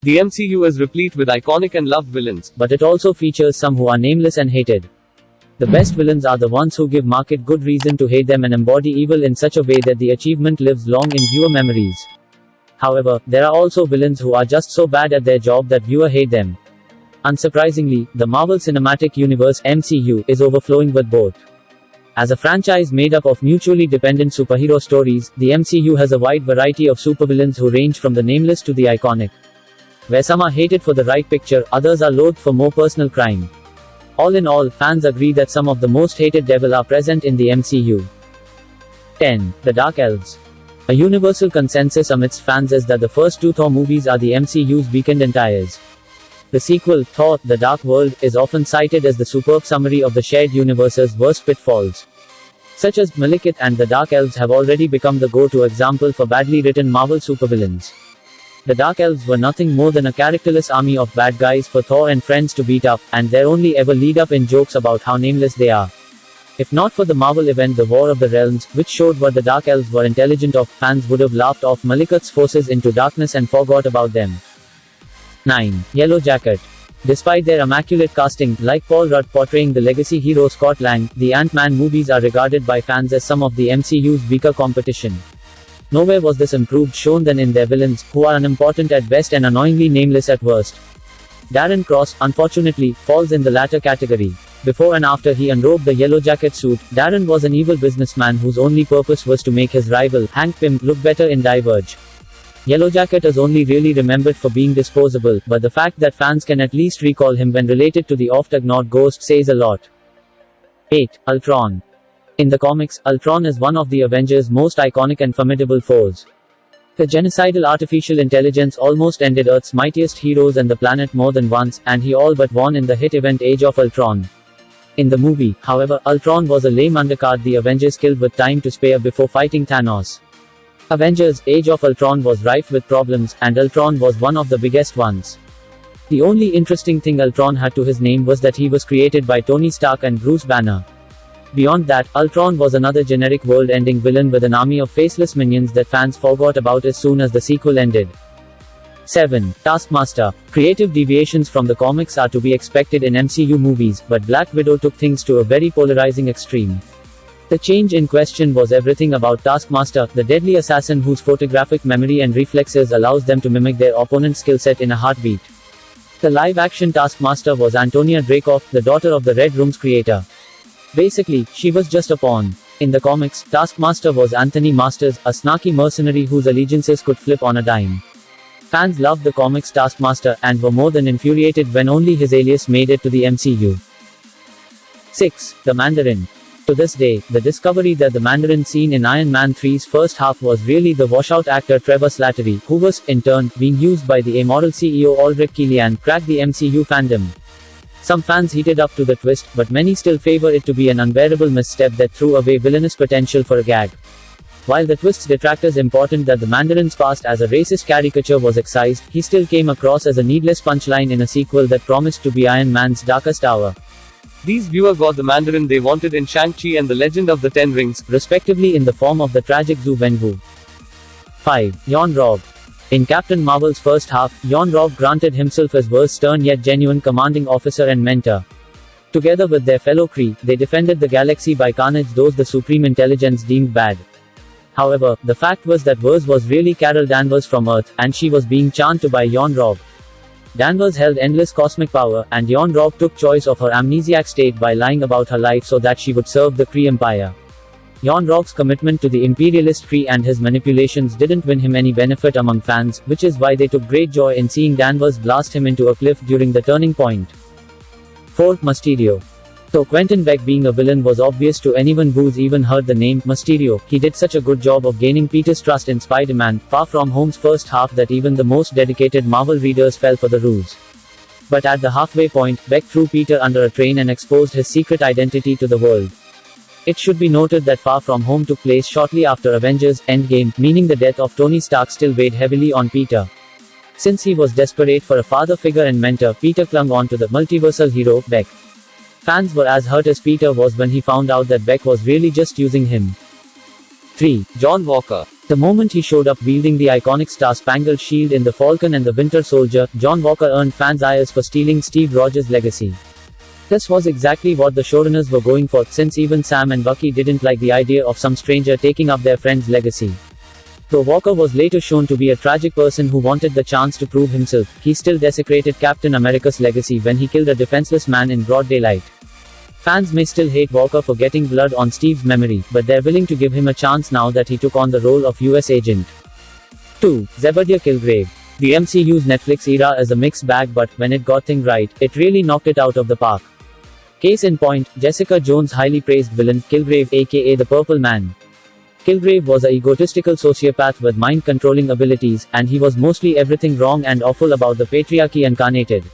The MCU is replete with iconic and loved villains, but it also features some who are nameless and hated. The best villains are the ones who give market good reason to hate them and embody evil in such a way that the achievement lives long in viewer memories. However, there are also villains who are just so bad at their job that viewers hate them. Unsurprisingly, the Marvel Cinematic Universe (MCU) is overflowing with both. As a franchise made up of mutually dependent superhero stories, the MCU has a wide variety of supervillains who range from the nameless to the iconic. Where some are hated for the right picture, others are loathed for more personal crime. All in all, fans agree that some of the most hated devil are present in the MCU. 10. The Dark Elves. A universal consensus amidst fans is that the first two Thor movies are the MCU's weakened entires. The sequel, Thor: The Dark World, is often cited as the superb summary of the shared universe's worst pitfalls. Such as Malekith and the Dark Elves have already become the go-to example for badly written Marvel supervillains. The Dark Elves were nothing more than a characterless army of bad guys for Thor and friends to beat up, and their only ever lead up in jokes about how nameless they are. If not for the Marvel event The War of the Realms, which showed what the Dark Elves were intelligent of, fans would have laughed off Malekith's forces into darkness and forgot about them. 9. Yellow Jacket. Despite their immaculate casting, like Paul Rudd portraying the legacy hero Scott Lang, the Ant-Man movies are regarded by fans as some of the MCU's weaker competition. Nowhere was this improved shown than in their villains, who are unimportant at best and annoyingly nameless at worst. Darren Cross, unfortunately, falls in the latter category. Before and after he unrobed the Yellow Jacket suit, Darren was an evil businessman whose only purpose was to make his rival, Hank Pym, look better in Diverge. Yellow Jacket is only really remembered for being disposable, but the fact that fans can at least recall him when related to the oft-ignored Ghost says a lot. 8. Ultron. In the comics, Ultron is one of the Avengers' most iconic and formidable foes. The genocidal artificial intelligence almost ended Earth's mightiest heroes and the planet more than once, and he all but won in the hit event Age of Ultron. In the movie, however, Ultron was a lame undercard the Avengers killed with time to spare before fighting Thanos. Avengers: Age of Ultron was rife with problems, and Ultron was one of the biggest ones. The only interesting thing Ultron had to his name was that he was created by Tony Stark and Bruce Banner. Beyond that, Ultron was another generic world-ending villain with an army of faceless minions that fans forgot about as soon as the sequel ended. 7. Taskmaster. Creative deviations from the comics are to be expected in MCU movies, but Black Widow took things to a very polarizing extreme. The change in question was everything about Taskmaster, the deadly assassin whose photographic memory and reflexes allows them to mimic their opponent's skill set in a heartbeat. The live-action Taskmaster was Antonia Dreykov, the daughter of the Red Room's creator. Basically, she was just a pawn. In the comics, Taskmaster was Anthony Masters, a snarky mercenary whose allegiances could flip on a dime. Fans loved the comics Taskmaster, and were more than infuriated when only his alias made it to the MCU. 6. The Mandarin. To this day, the discovery that the Mandarin seen in Iron Man 3's first half was really the washout actor Trevor Slattery, who was, in turn, being used by the amoral CEO Ulrich Killian, cracked the MCU fandom. Some fans heated up to the twist, but many still favor it to be an unbearable misstep that threw away villainous potential for a gag. While the twist's detractors important that the Mandarin's past as a racist caricature was excised, he still came across as a needless punchline in a sequel that promised to be Iron Man's darkest hour. These viewers got the Mandarin they wanted in Shang-Chi and the Legend of the Ten Rings, respectively, in the form of the tragic Zhu Wenwu. 5. Yon Rogg. In Captain Marvel's first half, Yon Rogg granted himself his worst stern yet genuine commanding officer and mentor. Together with their fellow Kree, they defended the galaxy by carnage those the Supreme Intelligence deemed bad. However, the fact was that Vers was really Carol Danvers from Earth, and she was being charmed to by Yon Rogg. Danvers held endless cosmic power, and Yon Rogg took choice of her amnesiac state by lying about her life so that she would serve the Kree Empire. Yon Rogg's commitment to the imperialist Kree and his manipulations didn't win him any benefit among fans, which is why they took great joy in seeing Danvers blast him into a cliff during the turning point. 4. Mysterio. Though Quentin Beck being a villain was obvious to anyone who's even heard the name Mysterio, he did such a good job of gaining Peter's trust in Spider-Man: Far From Home's first half that even the most dedicated Marvel readers fell for the ruse. But at the halfway point, Beck threw Peter under a train and exposed his secret identity to the world. It should be noted that Far From Home took place shortly after Avengers: Endgame, meaning the death of Tony Stark still weighed heavily on Peter. Since he was desperate for a father figure and mentor, Peter clung on to the multiversal hero, Beck. Fans were as hurt as Peter was when he found out that Beck was really just using him. 3. John Walker. The moment he showed up wielding the iconic Star-Spangled Shield in The Falcon and the Winter Soldier, John Walker earned fans' ires for stealing Steve Rogers' legacy. This was exactly what the showrunners were going for, since even Sam and Bucky didn't like the idea of some stranger taking up their friend's legacy. Though Walker was later shown to be a tragic person who wanted the chance to prove himself, he still desecrated Captain America's legacy when he killed a defenseless man in broad daylight. Fans may still hate Walker for getting blood on Steve's memory, but they're willing to give him a chance now that he took on the role of US Agent. 2. Zebediah Kilgrave. The MCU's Netflix era is a mixed bag, but when it got things right, it really knocked it out of the park. Case in point, Jessica Jones' highly praised villain, Kilgrave aka the Purple Man. Kilgrave was a egotistical sociopath with mind-controlling abilities, and he was mostly everything wrong and awful about the patriarchy incarnated.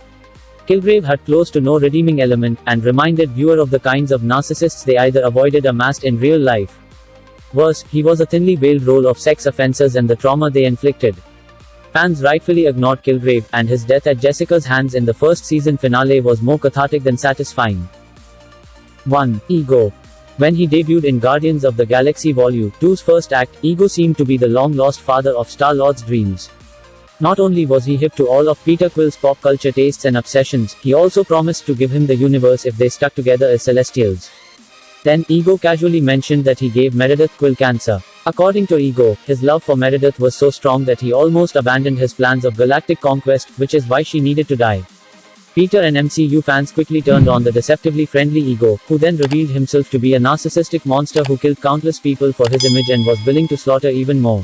Kilgrave had close to no redeeming element, and reminded viewer of the kinds of narcissists they either avoided or masked in real life. Worse, he was a thinly veiled role of sex offenders and the trauma they inflicted. Fans rightfully ignored Kilgrave, and his death at Jessica's hands in the first season finale was more cathartic than satisfying. 1. Ego. When he debuted in Guardians of the Galaxy Vol. 2's first act, Ego seemed to be the long-lost father of Star-Lord's dreams. Not only was he hip to all of Peter Quill's pop culture tastes and obsessions, he also promised to give him the universe if they stuck together as Celestials. Then, Ego casually mentioned that he gave Meredith Quill cancer. According to Ego, his love for Meredith was so strong that he almost abandoned his plans of galactic conquest, which is why she needed to die. Peter and MCU fans quickly turned on the deceptively friendly Ego, who then revealed himself to be a narcissistic monster who killed countless people for his image and was willing to slaughter even more.